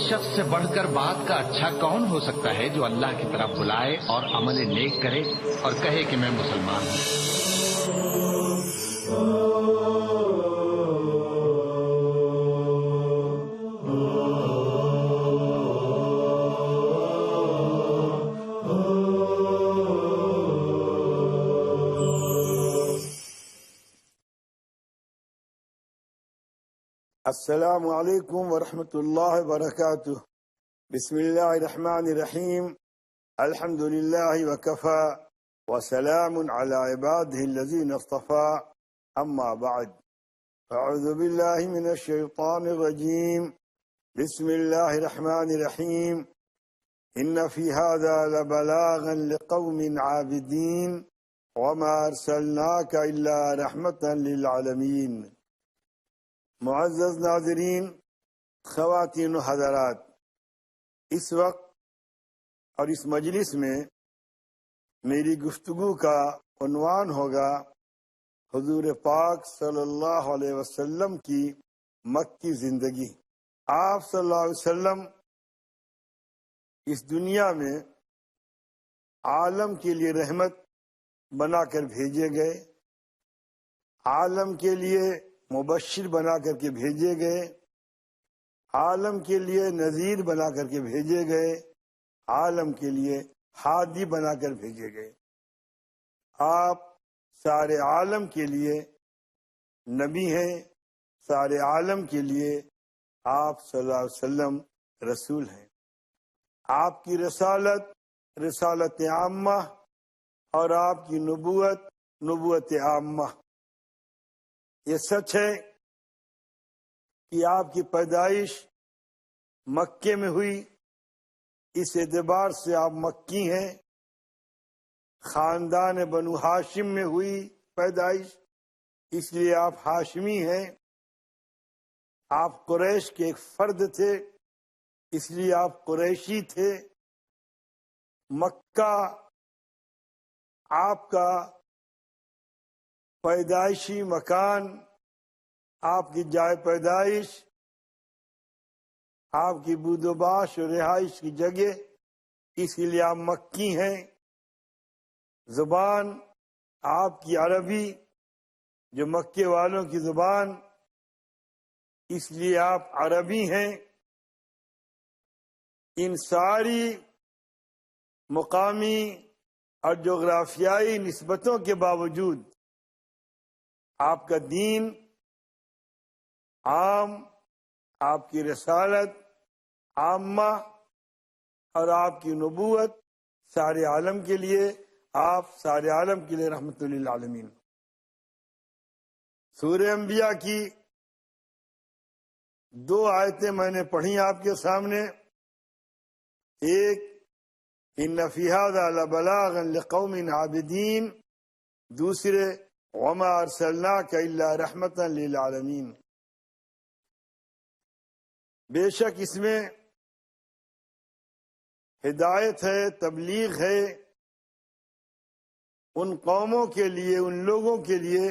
شخص سے بڑھ کر بات کا اچھا کون ہو سکتا ہے جو اللہ کی طرف بلائے اور عمل نیک کرے اور کہے کہ میں مسلمان ہوں۔ السلام علیکم ورحمۃ اللہ وبرکاتہ۔ بسم اللہ الرحمن الرحیم۔ الحمد للہ وکفی وسلام علی عباده الذین اصطفی، اما بعد، اعوذ باللہ من الشیطان الرجیم، بسم اللہ الرحمن الرحیم۔ ان فی ھذا لبلاغا لقوم عابدین وما ارسلناک الا رحمتا للعالمین۔ معزز ناظرین، خواتین و حضرات، اس وقت اور اس مجلس میں میری گفتگو کا عنوان ہوگا حضور پاک صلی اللہ علیہ وسلم کی مکی زندگی۔ آپ صلی اللہ علیہ وسلم اس دنیا میں عالم کے لیے رحمت بنا کر بھیجے گئے، عالم کے لیے مبشر بنا کر کے بھیجے گئے، عالم کے لیے نذیر بنا کر کے بھیجے گئے، عالم کے لیے ہادی بنا کر بھیجے گئے۔ آپ سارے عالم کے لیے نبی ہیں، سارے عالم کے لیے آپ صلی اللہ علیہ وسلم رسول ہیں۔ آپ کی رسالت عامہ اور آپ کی نبوت عامہ۔ یہ سچ ہے کہ آپ کی پیدائش مکے میں ہوئی، اس اعتبار سے آپ مکی ہیں۔ خاندان بنو ہاشم میں ہوئی پیدائش، اس لیے آپ ہاشمی ہیں۔ آپ قریش کے ایک فرد تھے، اس لیے آپ قریشی تھے۔ مکہ آپ کا پیدائشی مکان، آپ کی جائے پیدائش، آپ کی بود و باش و رہائش کی جگہ، اس لیے آپ مکی ہیں۔ زبان آپ کی عربی، جو مکے والوں کی زبان، اس لیے آپ عربی ہیں۔ ان ساری مقامی اور جغرافیائی نسبتوں کے باوجود آپ کا دین عام، آپ کی رسالت عامہ اور آپ کی نبوت سارے عالم کے لیے، آپ سارے عالم کے لیے رحمت للعالمین۔ سورہ انبیاء کی 2 آیتیں میں نے پڑھی آپ کے سامنے۔ ایک ان فی ھذا لبلاغا لقوم عابدین، دوسرے وما ارسلناک الا رحمتا للعالمین۔ بے شک اس میں ہدایت ہے، تبلیغ ہے ان قوموں کے لیے، ان لوگوں کے لیے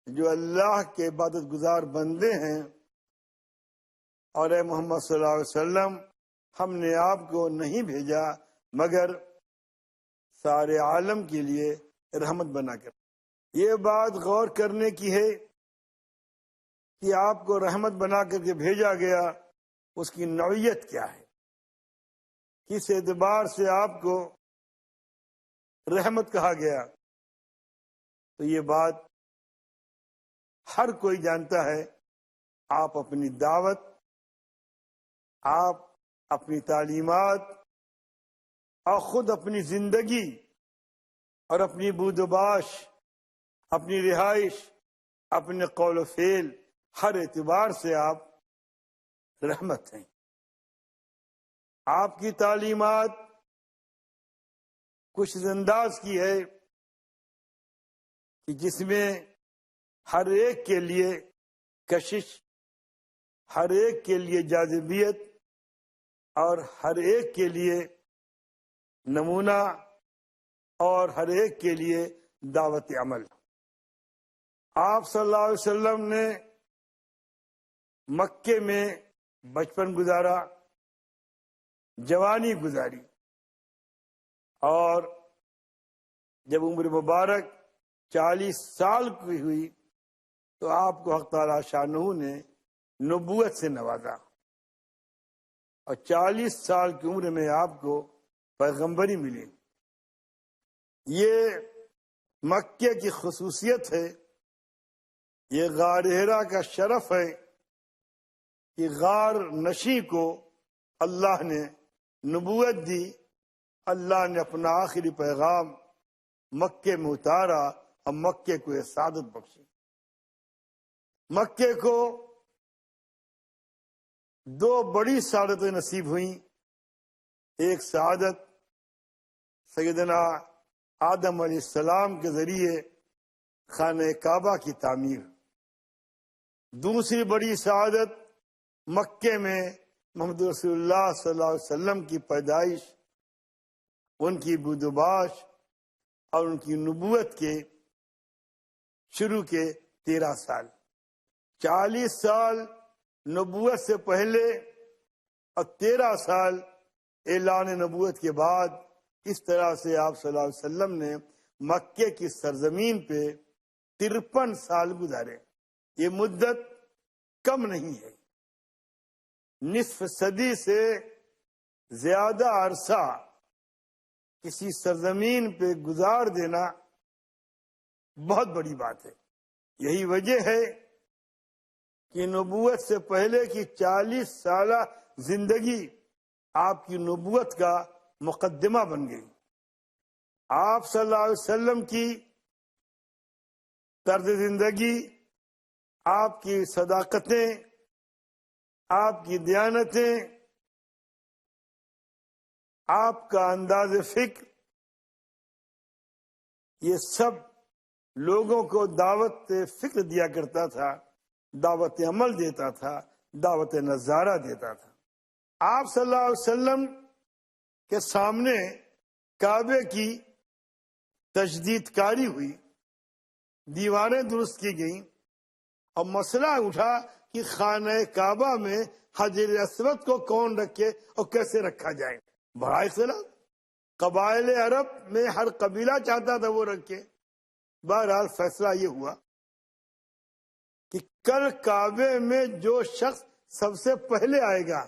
جو اللہ کے عبادت گزار بندے ہیں۔ اور اے محمد صلی اللہ علیہ وسلم، ہم نے آپ کو نہیں بھیجا مگر سارے عالم کے لیے رحمت بنا کر۔ یہ بات غور کرنے کی ہے کہ آپ کو رحمت بنا کر کے بھیجا گیا، اس کی نوعیت کیا ہے، کس اعتبار سے آپ کو رحمت کہا گیا۔ تو یہ بات ہر کوئی جانتا ہے۔ آپ اپنی دعوت، آپ اپنی تعلیمات اور خود اپنی زندگی اور اپنی بود و باش، اپنی رہائش، اپنے قول و فعل، ہر اعتبار سے آپ رحمت ہیں۔ آپ کی تعلیمات کچھ اس انداز کی ہے کہ جس میں ہر ایک کے لیے کشش، ہر ایک کے لیے جاذبیت اور ہر ایک کے لیے نمونہ اور ہر ایک کے لیے دعوت عمل۔ آپ صلی اللہ علیہ وسلم نے مکے میں بچپن گزارا، جوانی گزاری، اور جب عمر مبارک 40 سال کی ہوئی تو آپ کو حق تعالی شانہ نے نبوت سے نوازا، اور 40 سال کی عمر میں آپ کو پیغمبری ملی۔ یہ مکے کی خصوصیت ہے، یہ غار حرا کا شرف ہے کہ غار نشی کو اللہ نے نبوت دی، اللہ نے اپنا آخری پیغام مکے میں اتارا اور مکے کو یہ سعادت بخشی۔ مکے کو 2 بڑی سعادتیں نصیب ہوئیں۔ ایک سعادت سیدنا آدم علیہ السلام کے ذریعے خانہ کعبہ کی تعمیر، دوسری بڑی سعادت مکے میں محمد رسول اللہ صلی اللہ علیہ وسلم کی پیدائش، ان کی بدوباش اور ان کی نبوت کے شروع کے 13 سال، 40 سال نبوت سے پہلے اور 13 سال اعلان نبوت کے بعد۔ اس طرح سے آپ صلی اللہ علیہ وسلم نے مکے کی سرزمین پہ 53 سال گزارے۔ یہ مدت کم نہیں ہے، نصف صدی سے زیادہ عرصہ کسی سرزمین پہ گزار دینا بہت بڑی بات ہے۔ یہی وجہ ہے کہ نبوت سے پہلے کی 40 سالہ زندگی آپ کی نبوت کا مقدمہ بن گئی۔ آپ صلی اللہ علیہ وسلم کی طرز زندگی، آپ کی صداقتیں، آپ کی دیانتیں، آپ کا انداز فکر، یہ سب لوگوں کو دعوت فکر دیا کرتا تھا، دعوت عمل دیتا تھا، دعوت نظارہ دیتا تھا۔ آپ صلی اللہ علیہ وسلم کے سامنے کعبے کی تجدید کاری ہوئی، دیواریں درست کی گئیں، اور مسئلہ اٹھا کہ خانہ کعبہ میں حجر اسود کو کون رکھے اور کیسے رکھا جائے۔ بڑا اختلاف، قبائل عرب میں ہر قبیلہ چاہتا تھا وہ رکھے۔ بہرحال فیصلہ یہ ہوا کہ کل کعبے میں جو شخص سب سے پہلے آئے گا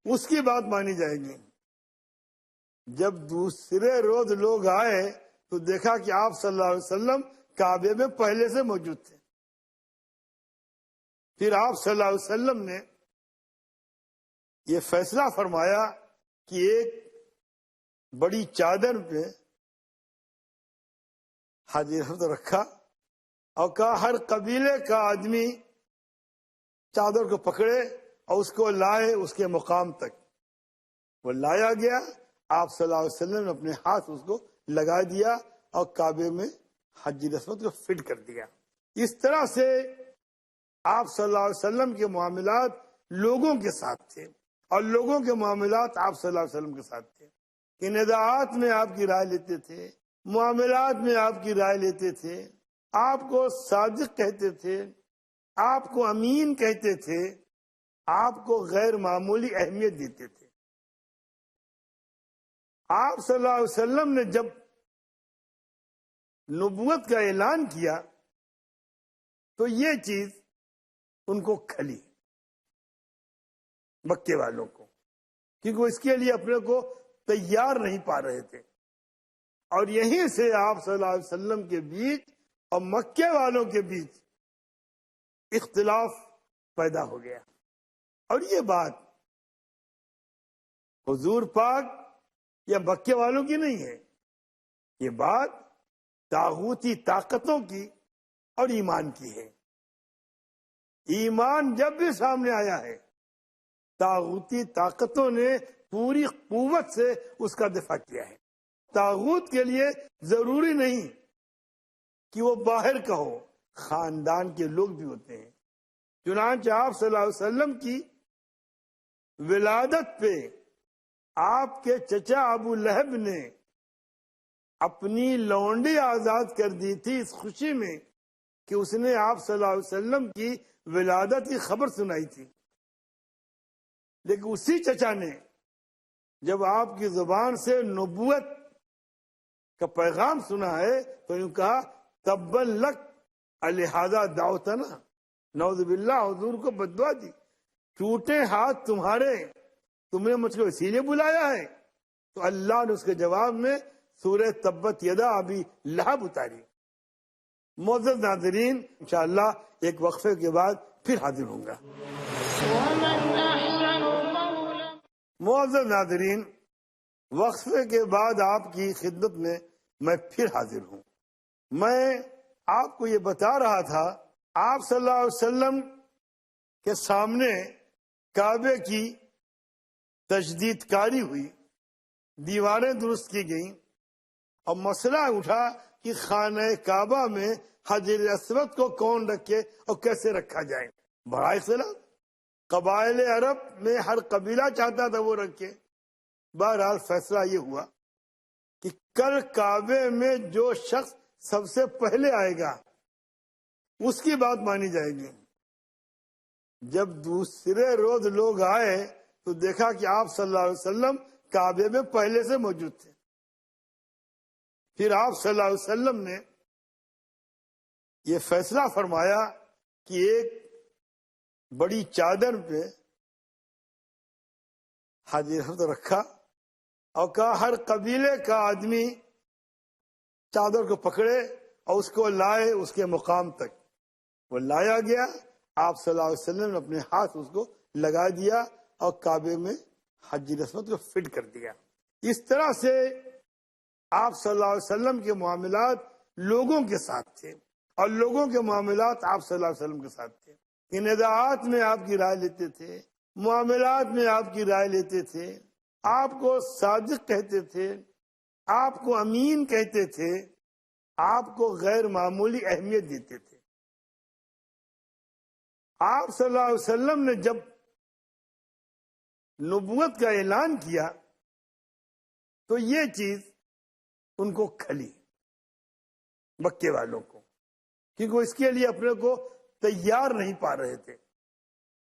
اس کی بات مانی جائے گی۔ جب دوسرے روز لوگ آئے تو دیکھا کہ آپ صلی اللہ علیہ وسلم کعبے میں پہلے سے موجود تھے۔ پھر آپ صلی اللہ علیہ وسلم نے یہ فیصلہ فرمایا کہ ایک بڑی چادر پہ حجر اسود رکھا اور کہا ہر قبیلے کا آدمی چادر کو پکڑے اور اس کو لائے اس کے مقام تک۔ وہ لایا گیا، آپ صلی اللہ علیہ وسلم نے اپنے ہاتھ اس کو لگا دیا اور کعبے میں حجر اسود کو فٹ کر دیا۔ اس طرح سے آپ صلی اللہ علیہ وسلم کے معاملات لوگوں کے ساتھ تھے، اور لوگوں کے معاملات آپ صلی اللہ علیہ وسلم کے ساتھ تھے کہ نداءات میں آپ کی رائے لیتے تھے، معاملات میں آپ کی رائے لیتے تھے، آپ کو صادق کہتے تھے، آپ کو امین کہتے تھے، آپ کو غیر معمولی اہمیت دیتے تھے۔ آپ صلی اللہ علیہ وسلم نے جب نبوت کا اعلان کیا تو یہ چیز ان کو کھلی، مکے والوں کو، کیونکہ وہ اس کے لیے اپنے کو تیار نہیں پا رہے تھے۔ اور یہیں سے آپ صلی اللہ علیہ وسلم کے بیچ اور مکے والوں کے بیچ اختلاف پیدا ہو گیا۔ اور یہ بات حضور پاک یا مکے والوں کی نہیں ہے، یہ بات طاغوتی طاقتوں کی اور ایمان کی ہے۔ ایمان جب بھی سامنے آیا ہے، طاغوتی طاقتوں نے پوری قوت سے اس کا دفاع کیا ہے۔ طاغوت کے لیے ضروری نہیں کہ وہ باہر کا ہو، خاندان کے لوگ بھی ہوتے ہیں۔ چنانچہ آپ صلی اللہ علیہ وسلم کی ولادت پہ آپ کے چچا ابو لہب نے اپنی لونڈی آزاد کر دی تھی اس خوشی میں کہ اس نے آپ صلی اللہ علیہ وسلم کی ولادت کی خبر سنائی تھی۔ لیکن اسی چچا نے جب آپ کی زبان سے نبوت کا پیغام سنا ہے تو یوں کہا تبن لک الہذا دعوتنا، نعوذ باللہ، حضور کو بددعا دی، ٹوٹے ہاتھ تمہارے، تم نے مجھ کو اسی لیے بلایا ہے؟ تو اللہ نے اس کے جواب میں سورہ تبت یدا ابی لہب اتاری۔ معزز ناظرین، انشاءاللہ ایک وقفے کے بعد پھر حاضر ہوں گا۔ معزز ناظرین، وقفے کے بعد آپ کی خدمت میں میں پھر حاضر ہوں۔ میں آپ کو یہ بتا رہا تھا آپ صلی اللہ علیہ وسلم کے سامنے کعبے کی تجدید کاری ہوئی، دیواریں درست کی گئیں، اور مسئلہ اٹھا کہ خانہ کعبہ میں حجر اسود کو کون رکھے اور کیسے رکھا جائے۔ بڑا اختلاف، قبائل عرب میں ہر قبیلہ چاہتا تھا وہ رکھے۔ بہرحال فیصلہ یہ ہوا کہ کل کعبے میں جو شخص سب سے پہلے آئے گا اس کی بات مانی جائے گی۔ جب دوسرے روز لوگ آئے تو دیکھا کہ آپ صلی اللہ علیہ وسلم کعبے میں پہلے سے موجود تھے۔ پھر آپ صلی اللہ علیہ وسلم نے یہ فیصلہ فرمایا کہ ایک بڑی چادر پہ حجر اسود رکھا اور کہا ہر قبیلے کا آدمی چادر کو پکڑے اور اس کو لائے اس کے مقام تک۔ وہ لایا گیا، آپ صلی اللہ علیہ وسلم نے اپنے ہاتھ اس کو لگا دیا اور کعبے میں حجر اسود کو فٹ کر دیا۔ اس طرح سے آپ صلی اللہ علیہ وسلم کے معاملات لوگوں کے ساتھ تھے اور لوگوں کے معاملات آپ صلی اللہ علیہ وسلم کے ساتھ تھے۔ نزاعات میں آپ کی رائے لیتے تھے، معاملات میں آپ کی رائے لیتے تھے، آپ کو صادق کہتے تھے، آپ کو امین کہتے تھے، آپ کو غیر معمولی اہمیت دیتے تھے۔ آپ صلی اللہ علیہ وسلم نے جب نبوت کا اعلان کیا تو یہ چیز ان کو کھلی، مکے والوں کو، کیونکہ وہ اس کے لیے اپنے کو تیار نہیں پا رہے تھے۔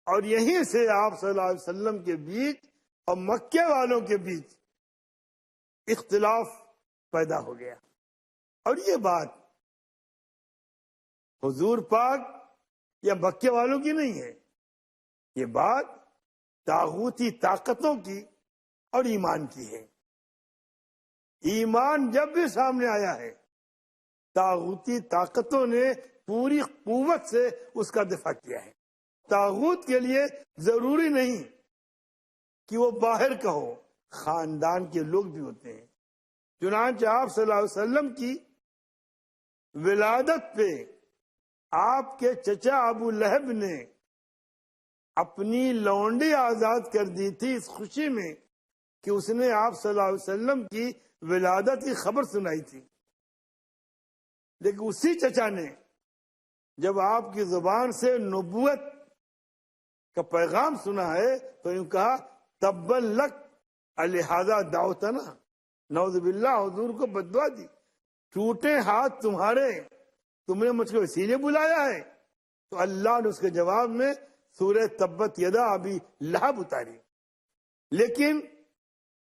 اور یہیں سے آپ صلی اللہ علیہ وسلم کے بیچ اور مکے والوں کے بیچ اختلاف پیدا ہو گیا۔ اور یہ بات حضور پاک یا مکے والوں کی نہیں ہے، یہ بات طاغوتی طاقتوں کی اور ایمان کی ہے۔ ایمان جب بھی سامنے آیا ہے طاغوتی طاقتوں نے پوری قوت سے اس کا دفاع کیا ہے۔ طاغوت کے لیے ضروری نہیں کہ وہ باہر کا ہو، خاندان کے لوگ بھی ہوتے ہیں۔ چنانچہ آپ صلی اللہ علیہ وسلم کی ولادت پہ آپ کے چچا ابو لہب نے اپنی لونڈی آزاد کر دی تھی اس خوشی میں کہ اس نے آپ صلی اللہ علیہ وسلم کی ولادت کی خبر سنائی تھی۔ لیکن اسی چچا نے جب آپ کی زبان سے نبوت کا پیغام سنا ہے تو یوں کہا تبن لک الہذا دعوتنا، نعوذ باللہ، حضور کو بددعا دی، ٹوٹے ہاتھ تمہارے، تم نے مجھ کو اسی لیے بلایا ہے؟ تو اللہ نے اس کے جواب میں سورہ تبت یدا ابی لہب اتاری۔ لیکن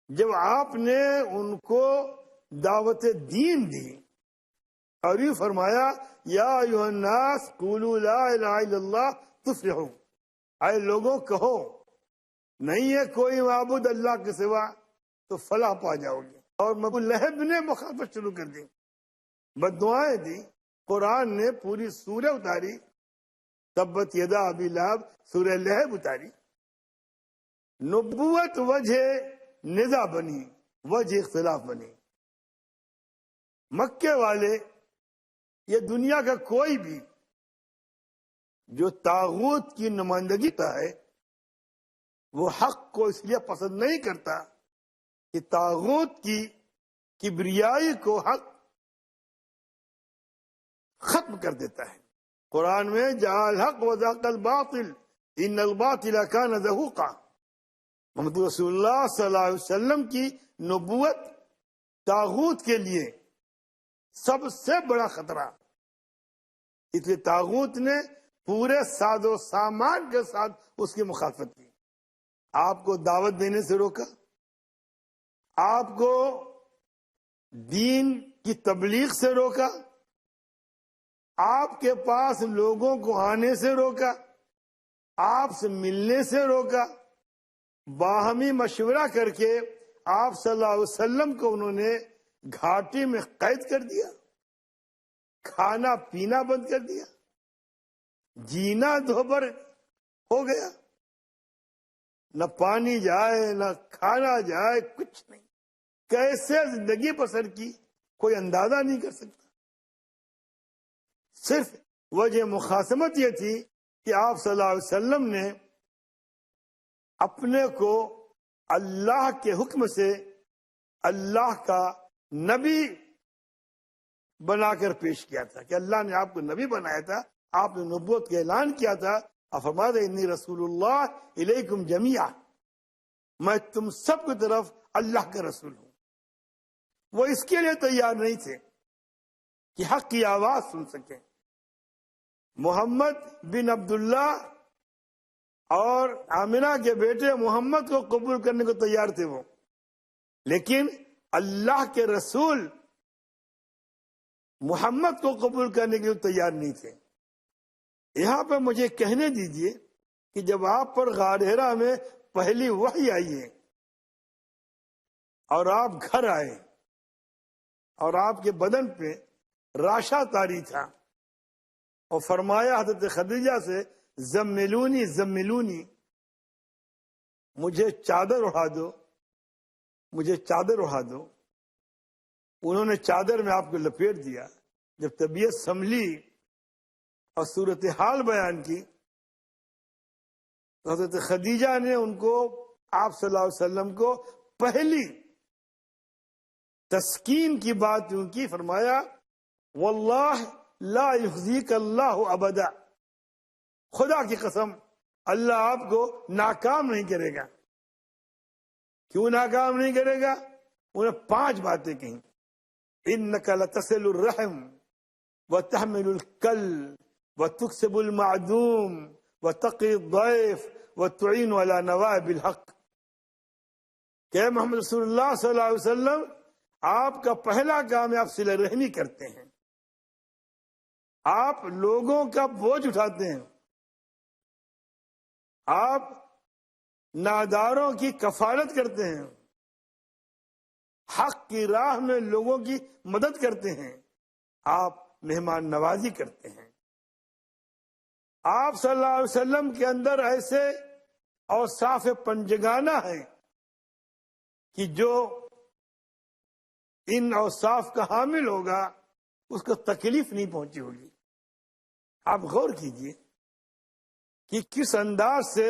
جب آپ نے ان کو دعوت دین دی اور یہ فرمایا یا ایھا الناس قولوا لا الہ الا اللہ تفلحوا، اے لوگوں کہو نہیں ہے کوئی معبود اللہ کے سوا تو فلاح پا جاؤ گے۔ اور ابو لہب نے مخالفت شروع کر دی، بددعائیں دی۔ قرآن نے پوری سورہ اتاری، تبت یدا ابی لہب، سورہ لہب اتاری۔ نبوت وجہ نزاع بنی، وجہ اختلاف بنی۔ مکے والے یہ دنیا کا کوئی بھی جو طاغوت کی نمائندگی کا ہے وہ حق کو اس لیے پسند نہیں کرتا کہ طاغوت کی کبریائی کو حق ختم کر دیتا ہے۔ قرآن میں جاء الحق وزهق الباطل ان الباطل كان زهوقا، محمد رسول اللہ صلی اللہ علیہ وسلم کی نبوت طاغوت کے لیے سب سے بڑا خطرہ، اس لیے طاغوت نے پورے ساز و سامان کے ساتھ اس کی مخالفت کی۔ آپ کو دعوت دینے سے روکا، آپ کو دین کی تبلیغ سے روکا، آپ کے پاس لوگوں کو آنے سے روکا، آپ سے ملنے سے روکا، باہمی مشورہ کر کے آپ صلی اللہ علیہ وسلم کو انہوں نے گھاٹی میں قید کر دیا، کھانا پینا بند کر دیا، جینا دوبھر ہو گیا، نہ پانی جائے نہ کھانا جائے، کچھ نہیں، کیسے زندگی بسر کی کوئی اندازہ نہیں کر سکتا۔ صرف وجہ مخاصمت یہ تھی کہ آپ صلی اللہ علیہ وسلم نے اپنے کو اللہ کے حکم سے اللہ کا نبی بنا کر پیش کیا تھا، کہ اللہ نے آپ کو نبی بنایا تھا، آپ نے نبوت کا اعلان کیا تھا، اور فرمایا انی رسول اللہ الیکم جمیعا، میں تم سب کی طرف اللہ کا رسول ہوں۔ وہ اس کے لیے تیار نہیں تھے کہ حق کی آواز سن سکیں۔ محمد بن عبداللہ اور آمنہ کے بیٹے محمد کو قبول کرنے کو تیار تھے وہ، لیکن اللہ کے رسول محمد کو قبول کرنے کے لیے تیار نہیں تھے۔ یہاں پہ مجھے کہنے دیجئے کہ جب آپ پر غار حرا میں پہلی وحی آئی ہے اور آپ گھر آئے اور آپ کے بدن پہ راشا طاری تھا اور فرمایا حضرت خدیجہ سے زملونی زملونی، مجھے چادر اڑا دو، مجھے چادر اڑا دو، انہوں نے چادر میں آپ کو لپیٹ دیا۔ جب طبیعت سنبھلی اور صورتحال بیان کی تو حضرت خدیجہ نے ان کو، آپ صلی اللہ علیہ وسلم کو پہلی تسکین کی بات یوں کی، فرمایا واللہ لا یخزیک اللہ ابدا، خدا کی قسم اللہ آپ کو ناکام نہیں کرے گا۔ کیوں ناکام نہیں کرے گا؟ انہیں 5 باتیں کہیں، انک لتصل الرحم وتحمل الکل وتکسب المعدوم وتقی الضیف وتعین علی نوائب الحق، کہ محمد رسول اللہ صلی اللہ علیہ وسلم آپ کا پہلا کام ہے، آپ صلہ رحمی کرتے ہیں، آپ لوگوں کا بوجھ اٹھاتے ہیں، آپ ناداروں کی کفالت کرتے ہیں، حق کی راہ میں لوگوں کی مدد کرتے ہیں، آپ مہمان نوازی کرتے ہیں۔ آپ صلی اللہ علیہ وسلم کے اندر ایسے اوصاف پنجگانہ ہیں کہ جو ان اوصاف کا حامل ہوگا اس کو تکلیف نہیں پہنچی ہوگی۔ آپ غور کیجئے کہ کس انداز سے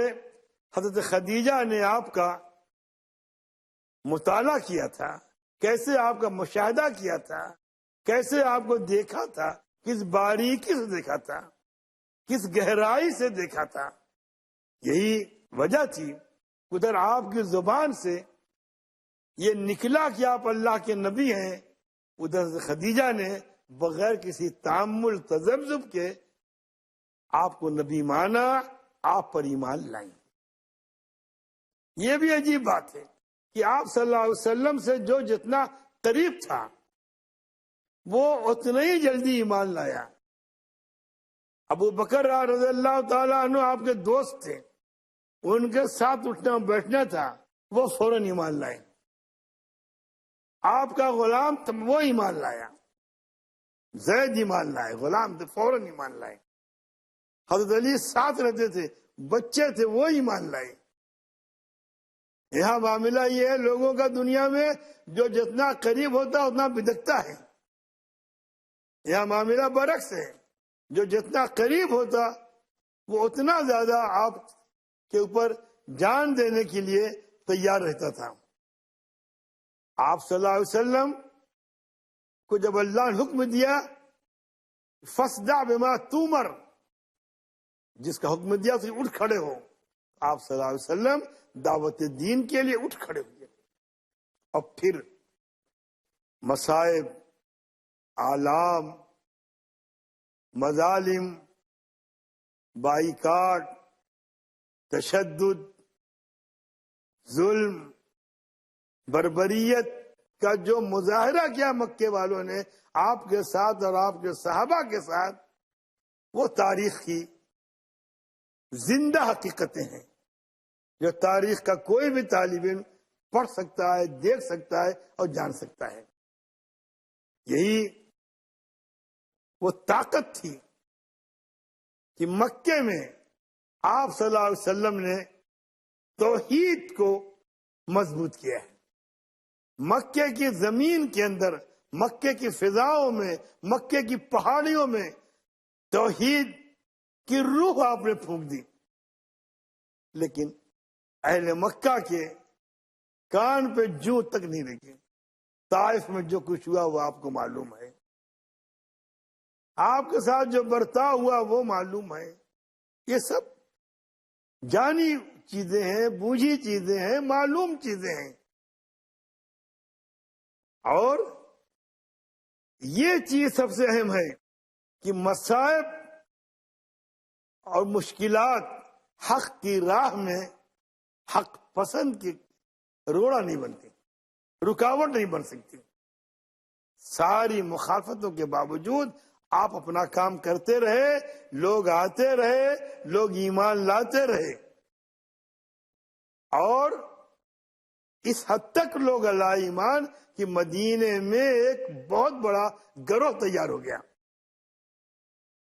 حضرت خدیجہ نے آپ کا مطالعہ کیا تھا، کیسے آپ کا مشاہدہ کیا تھا، کیسے آپ کو دیکھا تھا، کس باریکی سے دیکھا تھا، کس گہرائی سے دیکھا تھا۔ یہی وجہ تھی ادھر آپ کی زبان سے یہ نکلا کہ آپ اللہ کے نبی ہیں، ادھر سے خدیجہ نے بغیر کسی تعمل تذبذب کے آپ کو نبی مانا، آپ پر ایمان لائیں۔ یہ بھی عجیب بات ہے کہ آپ صلی اللہ علیہ وسلم سے جو جتنا قریب تھا وہ اتنا ہی جلدی ایمان لایا۔ ابو بکر رضی اللہ تعالیٰ عنہ آپ کے دوست تھے، ان کے ساتھ اٹھنا بیٹھنا تھا، وہ فوراً ایمان لائے۔ آپ کا غلام وہ ایمان لایا، زید ایمان لائے، غلام تھے فوراً ایمان لائے۔ حضرت علی ساتھ رہتے تھے، بچے تھے، وہ ایمان لائے۔ یہاں معاملہ یہ ہے لوگوں کا دنیا میں جو جتنا قریب ہوتا ہے اتنا بدکتا ہے، یہاں معاملہ برعکس ہے، جو جتنا قریب ہوتا وہ اتنا زیادہ آپ کے اوپر جان دینے کے لیے تیار رہتا تھا۔ آپ صلی اللہ علیہ وسلم کو جب اللہ نے حکم دیا فَاصْدَعْ بِمَا تُؤْمَرْ، جس کا حکم دیا تو اٹھ کھڑے ہو، آپ صلی اللہ علیہ وسلم دعوت دین کے لیے اٹھ کھڑے ہوئے، اور پھر مصائب، آلام، مظالم، بائیکاٹ، تشدد، ظلم بربریت کا جو مظاہرہ کیا مکے والوں نے آپ کے ساتھ اور آپ کے صحابہ کے ساتھ، وہ تاریخ کی زندہ حقیقتیں ہیں جو تاریخ کا کوئی بھی طالب علم پڑھ سکتا ہے، دیکھ سکتا ہے اور جان سکتا ہے۔ یہی وہ طاقت تھی کہ مکے میں آپ صلی اللہ علیہ وسلم نے توحید کو مضبوط کیا ہے۔ مکے کی زمین کے اندر، مکے کی فضاؤں میں، مکے کی پہاڑیوں میں توحید کی روح آپ نے پھونک دی، لیکن اہل مکہ کے کان پہ جوں تک نہیں رکھی۔ طائف میں جو کچھ ہوا وہ آپ کو معلوم ہے، آپ کے ساتھ جو برتاؤ ہوا وہ معلوم ہے۔ یہ سب جانی چیزیں ہیں، بوجھی چیزیں ہیں، معلوم چیزیں ہیں، اور یہ چیز سب سے اہم ہے کہ مصائب اور مشکلات حق کی راہ میں حق پسند کی روڑا نہیں بنتی، رکاوٹ نہیں بن سکتی۔ ساری مخالفتوں کے باوجود آپ اپنا کام کرتے رہے، لوگ آتے رہے، لوگ ایمان لاتے رہے، اور اس حد تک لوگ لائے ایمان کہ مدینے میں ایک بہت بڑا گروہ تیار ہو گیا۔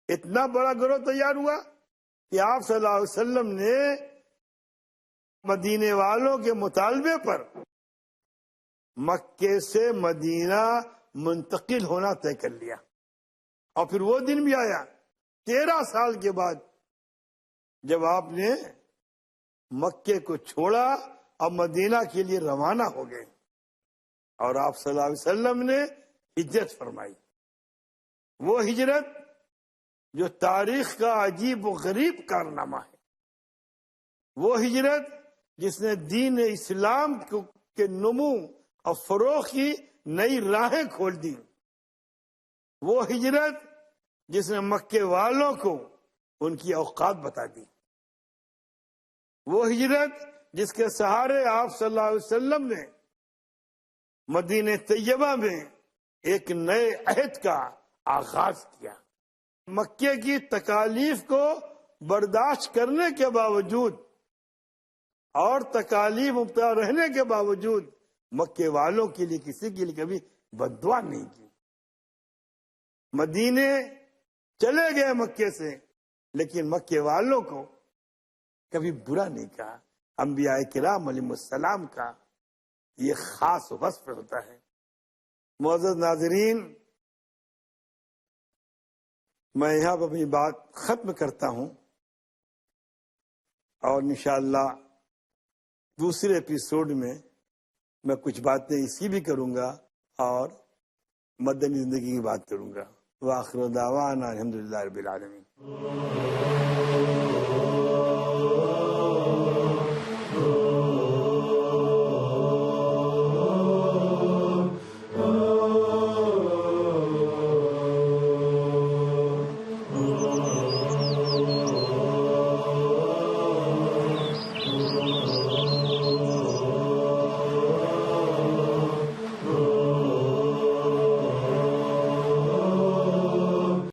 اتنا بڑا گروہ تیار ہوا کہ آپ صلی اللہ علیہ وسلم نے مدینے والوں کے مطالبے پر مکے سے مدینہ منتقل ہونا طے کر لیا، اور پھر وہ دن بھی آیا 13 سال کے بعد جب آپ نے مکے کو چھوڑا اور مدینہ کے لیے روانہ ہو گئے، اور آپ صلی اللہ علیہ وسلم نے ہجرت فرمائی۔ وہ ہجرت جو تاریخ کا عجیب و غریب کارنامہ ہے، وہ ہجرت جس نے دین اسلام کے نمو اور فروغ کی نئی راہیں کھول دی، وہ ہجرت جس نے مکے والوں کو ان کی اوقات بتا دی، وہ ہجرت جس کے سہارے آپ صلی اللہ علیہ وسلم نے مدینہ طیبہ میں ایک نئے عہد کا آغاز کیا۔ مکے کی تکالیف کو برداشت کرنے کے باوجود اور تکالیف مبتلا رہنے کے باوجود مکے والوں کے لیے کسی کے لیے کبھی بد دعا نہیں کی۔ مدینے چلے گئے مکے سے، لیکن مکے والوں کو کبھی برا نہیں کہا۔ انبیاء کرام علیہ السلام کا یہ خاص وصف ہوتا ہے۔ معزز ناظرین، میں یہاں پر اپنی بات ختم کرتا ہوں، اور انشاءاللہ دوسرے ایپیسوڈ میں میں کچھ باتیں اسی بھی کروں گا اور مدنی زندگی کی بات کروں گا۔ وآخر دعوانا الحمدللہ رب العالمین۔